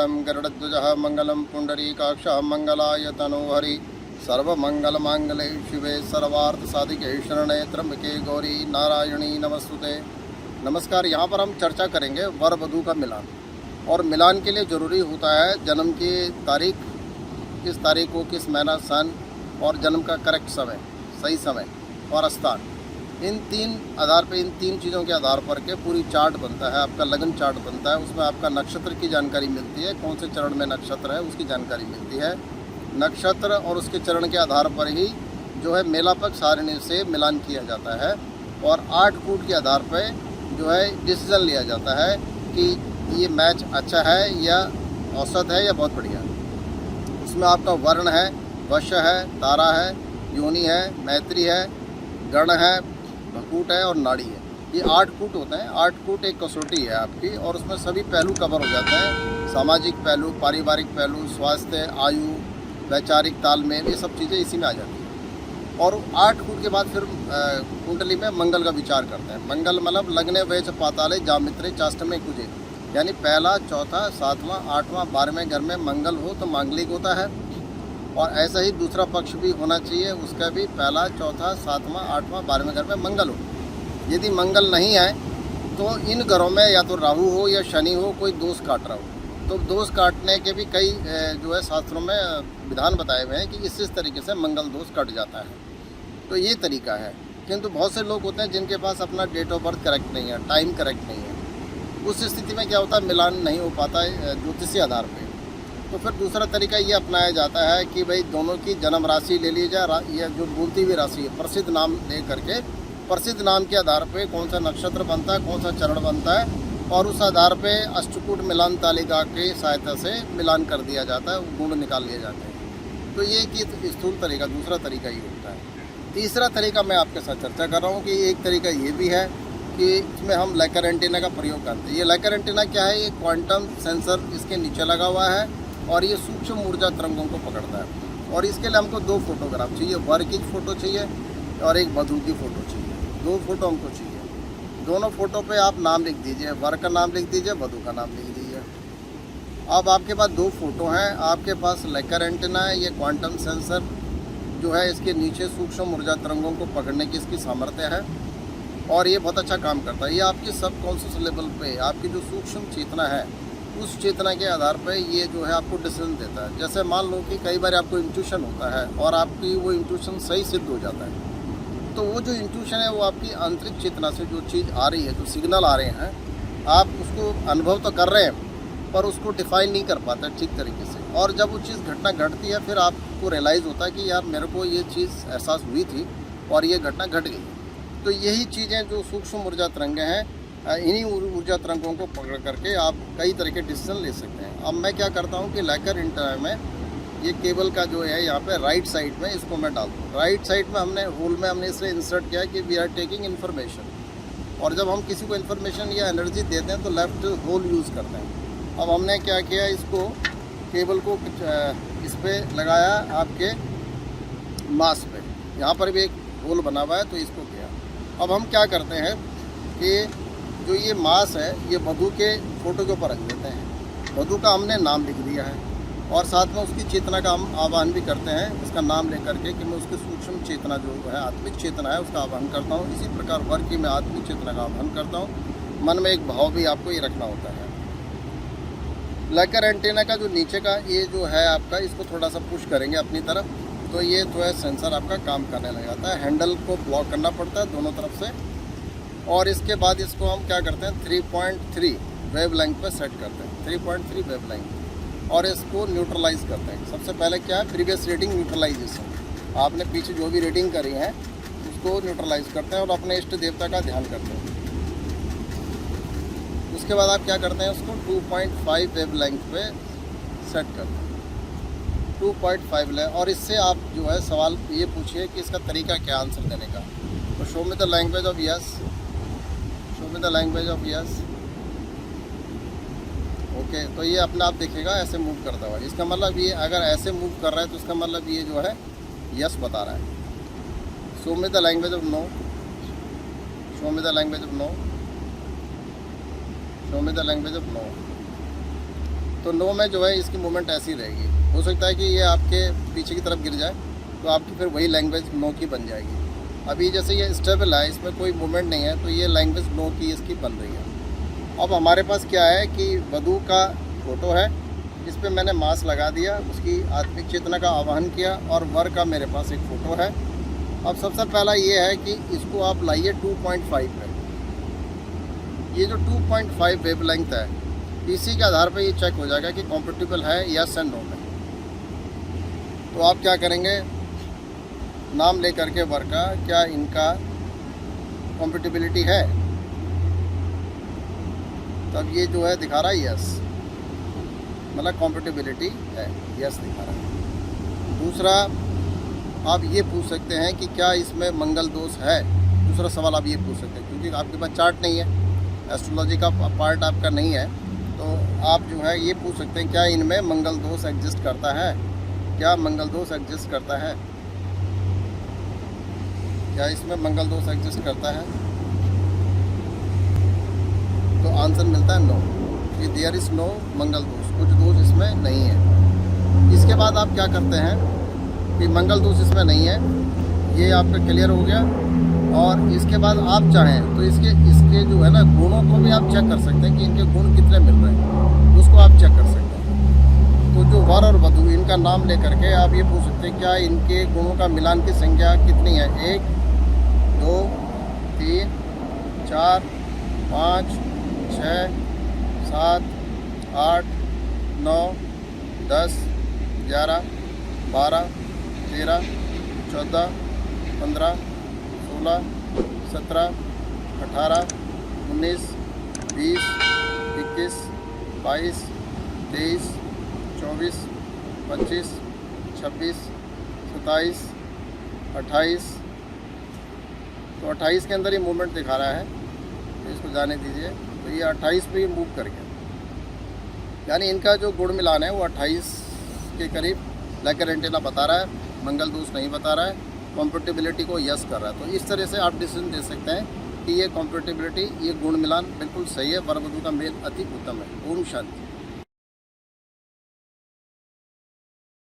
मंगलम गरुड़ध्वजः मंगलम पुंडरीकाक्षः मंगलाय तनोहरि सर्वमंगलमांगल्ये शिवे सर्वार्थ साधिके शरण्ये त्र्यंबके गौरी नारायणी नमस्तुते। नमस्कार। यहाँ पर हम चर्चा करेंगे वर वधू का मिलान। और मिलान के लिए ज़रूरी होता है जन्म की तारीख, किस तारीख को, किस महीना, सन और जन्म का करेक्ट समय, सही समय और स्थान। इन तीन आधार पे, इन तीन चीज़ों के आधार पर के पूरी चार्ट बनता है, आपका लगन चार्ट बनता है। उसमें आपका नक्षत्र की जानकारी मिलती है, कौन से चरण में नक्षत्र है उसकी जानकारी मिलती है। नक्षत्र और उसके चरण के आधार पर ही जो है मेलापक सारणी से मिलान किया जाता है। और 8 कूट के आधार पर जो है डिसीजन लिया जाता है कि ये मैच अच्छा है या औसत है या बहुत बढ़िया। उसमें आपका वर्ण है, वश्य है, तारा है, योनि है, मैत्री है, गण है, भकूट है और नाड़ी है। ये 8 कूट होते हैं। 8 कूट एक कसौटी है आपकी और उसमें सभी पहलू कवर हो जाते हैं। सामाजिक पहलू, पारिवारिक पहलू, स्वास्थ्य, आयु, वैचारिक तालमेल, ये सब चीज़ें इसी में आ जाती हैं। और 8 कूट के बाद फिर कुंडली में मंगल का विचार करते हैं। मंगल मतलब लग्ने वेच पाताले जामित्रे चाष्टमे कुजे, यानी पहला, चौथा, 7वां, 8वां, 12वें घर में मंगल हो तो मांगलिक होता है। और ऐसा ही दूसरा पक्ष भी होना चाहिए, उसका भी पहला, चौथा, 7वां, 8वां, 12वें घर में मंगल हो। यदि मंगल नहीं है तो इन घरों में या तो राहु हो या शनि हो, कोई दोष काट रहा हो। तो दोष काटने के भी कई जो है शास्त्रों में विधान बताए हुए हैं कि इस तरीके से मंगल दोष कट जाता है। तो ये तरीका है। किंतु बहुत से लोग होते हैं जिनके पास अपना डेट ऑफ बर्थ करेक्ट नहीं है, टाइम करेक्ट नहीं है। उस स्थिति में क्या होता है, मिलान नहीं हो पाता है ज्योतिषीय आधार पे। तो फिर दूसरा तरीका ये अपनाया जाता है कि भाई दोनों की जन्म राशि ले ली जाए, या जो बोलती हुई राशि है, प्रसिद्ध नाम ले करके, प्रसिद्ध नाम के आधार पर कौन सा नक्षत्र बनता है, कौन सा चरण बनता है, और उस आधार पे अष्टकूट मिलान तालिका की सहायता से मिलान कर दिया जाता है, गुण निकाल लिए जाते हैं। तो ये कि स्थूल तरीका, दूसरा तरीका ये होता है। तीसरा तरीका मैं आपके साथ चर्चा कर रहा हूँ कि एक तरीका ये भी है कि इसमें हम लेकर एंटीना का प्रयोग करते हैं। ये लेकर एंटीना क्या है, ये क्वांटम सेंसर इसके नीचे लगा हुआ है और ये सूक्ष्म ऊर्जा तरंगों को पकड़ता है। और इसके लिए हमको 2 फोटोग्राफ चाहिए, वर की फ़ोटो चाहिए और एक वधू की फ़ोटो चाहिए। 2 फोटो हमको चाहिए। दोनों फोटो पे आप नाम लिख दीजिए, वर का नाम लिख दीजिए, वधू का नाम लिख दीजिए। अब आपके पास 2 फोटो हैं, आपके पास लेकर एंटीना है, ये क्वांटम सेंसर जो है इसके नीचे सूक्ष्म ऊर्जा तरंगों को पकड़ने की इसकी सामर्थ्य है और ये बहुत अच्छा काम करता है। ये आपकी सबकॉन्शियस लेवल पे, आपकी जो सूक्ष्म चेतना है, उस चेतना के आधार पे ये जो है आपको डिसीजन देता है। जैसे मान लो कि कई बार आपको इंट्यूशन होता है और आपकी वो इंट्यूशन सही सिद्ध हो जाता है। तो वो जो इंट्यूशन है वो आपकी आंतरिक चेतना से जो चीज़ आ रही है, जो सिग्नल आ रहे हैं, आप उसको अनुभव तो कर रहे हैं पर उसको डिफाइन नहीं कर पाते ठीक तरीके से। और जब वो चीज़ घटना घटती है फिर आपको रियलाइज़ होता है कि यार मेरे को ये चीज़ एहसास हुई थी और ये घटना घट गई। तो यही चीज़ें जो सूक्ष्म ऊर्जा तरंगें हैं, इन्हीं ऊर्जा तरंगों को पकड़ करके आप कई तरह के डिसीजन ले सकते हैं। अब मैं क्या करता हूँ कि लेकर एंटीना में ये केबल का जो है यहाँ पे राइट साइड में इसको मैं डालता हूँ। राइट साइड में हमने होल में हमने इसलिए इंसर्ट किया कि वी आर टेकिंग इन्फॉर्मेशन। और जब हम किसी को इन्फॉर्मेशन या एनर्जी देते हैं तो लेफ्ट होल यूज़ करते हैं। अब हमने क्या किया, इसको केबल को इस पर लगाया आपके मास पे, यहाँ पर भी एक होल बना हुआ है तो इसको किया। अब हम क्या करते हैं कि जो ये मास है ये वधू के फोटो के ऊपर रख देते हैं। वधू का हमने नाम लिख दिया है और साथ में उसकी चेतना का हम आह्वान भी करते हैं, उसका नाम लेकर के कि मैं उसकी सूक्ष्म चेतना जो है, आत्मिक चेतना है, उसका आह्वान करता हूँ। इसी प्रकार वर की मैं आत्मिक चेतना का आह्वान करता हूँ। मन में एक भाव भी आपको ये रखना होता है। लेकर एंटीना का जो नीचे का ये जो है आपका, इसको थोड़ा सा पुश करेंगे अपनी तरफ तो ये जो है सेंसर आपका काम करने लग जाता है। हैंडल को ब्लॉक करना पड़ता है दोनों तरफ से। और इसके बाद इसको हम क्या करते हैं, 3.3 वेव लेंथ पर सेट करते हैं, 3.3 वेव लेंथ। और इसको न्यूट्रलाइज करते हैं। सबसे पहले क्या है, प्रीवियस रीडिंग न्यूट्रलाइजेशन। आपने पीछे जो भी रीडिंग करी है उसको न्यूट्रलाइज करते हैं और अपने इष्ट देवता का ध्यान करते हैं। उसके बाद आप क्या करते हैं, उसको 2.5 वेव लेंथ पे सेट करते हैं, 2.5 ले। और इससे आप जो है सवाल ये पूछिए कि इसका तरीका क्या आंसर देने का। तो show me the language of yes, show me the language of yes. Okay, तो ये अपने आप दिखेगा ऐसे मूव करता हुआ। इसका मतलब ये अगर ऐसे मूव कर रहा है तो इसका मतलब ये जो है यस बता रहा है। Show me the language of no, show me the language of no, show me the language of no. तो नो में जो है इसकी मूवमेंट ऐसी रहेगी। हो सकता है कि ये आपके पीछे की तरफ गिर जाए तो आपकी फिर वही लैंग्वेज नो की बन जाएगी। अभी जैसे ये स्टेबल है, इसमें कोई मूवमेंट नहीं है, तो ये लैंग्वेज नो की इसकी बन रही है। अब हमारे पास क्या है कि वधू का फ़ोटो है, इस पर मैंने मास्क लगा दिया, उसकी आत्मिक चेतना का आवाहन किया, और वर का मेरे पास एक फ़ोटो है। अब सबसे पहला ये है कि इसको आप लाइए 2.5 पे। ये जो 2.5 वेवलेंथ है, इसी के आधार पर ये चेक हो जाएगा कि कॉम्पेटिबल है यस एंड नो में। तो आप क्या करेंगे, नाम ले करके वर का, क्या इनका कॉम्पेटिबिलिटी है, तब ये जो है दिखा रहा है यस, मतलब कॉम्पेटिबिलिटी है, यस दिखा रहा है। दूसरा आप ये पूछ सकते हैं कि क्या इसमें मंगल दोष है। दूसरा सवाल आप ये पूछ सकते हैं, क्योंकि आपके पास चार्ट नहीं है, एस्ट्रोलॉजी का पार्ट आपका नहीं है, तो आप जो है ये पूछ सकते हैं क्या इनमें मंगल दोष एग्जिस्ट करता है, क्या मंगल दोष एग्जिस्ट करता है, क्या इसमें मंगल दोष एग्जिस्ट करता है। तो आंसर मिलता है नो, कि देयर इज़ नो मंगल दोष, कुछ दोष इसमें नहीं है। इसके बाद आप क्या करते हैं कि मंगल दोष इसमें नहीं है, ये आपका क्लियर हो गया। और इसके बाद आप चाहें तो इसके जो है ना गुणों को भी आप चेक कर सकते हैं कि इनके गुण कितने मिल रहे हैं, उसको आप चेक कर सकते हैं। तो जो वर और वधू, इनका नाम लेकर के आप ये पूछ सकते हैं क्या इनके गुणों का मिलान की संख्या कितनी है। 1 2 3 4 5 6 7 8 9 10 11 12 13 14 15 16 17 18 19 20 21 22 23 24 25 26 27 28। तो 28 के अंदर ये मूवमेंट दिखा रहा है, तो इसको जाने दीजिए। तो ये 28 पे ये मूव कर गया, यानी इनका जो गुण मिलान है वो 28 के करीब लेकर एंटेना बता रहा है, मंगल दोष नहीं बता रहा है, कॉम्पेटिबिलिटी को यस कर रहा है। तो इस तरह से आप डिसीजन दे सकते हैं कि ये कॉम्पेटिबिलिटी, ये गुण मिलान बिल्कुल सही है, वर वधू का मेल अति उत्तम है। ओम शांति।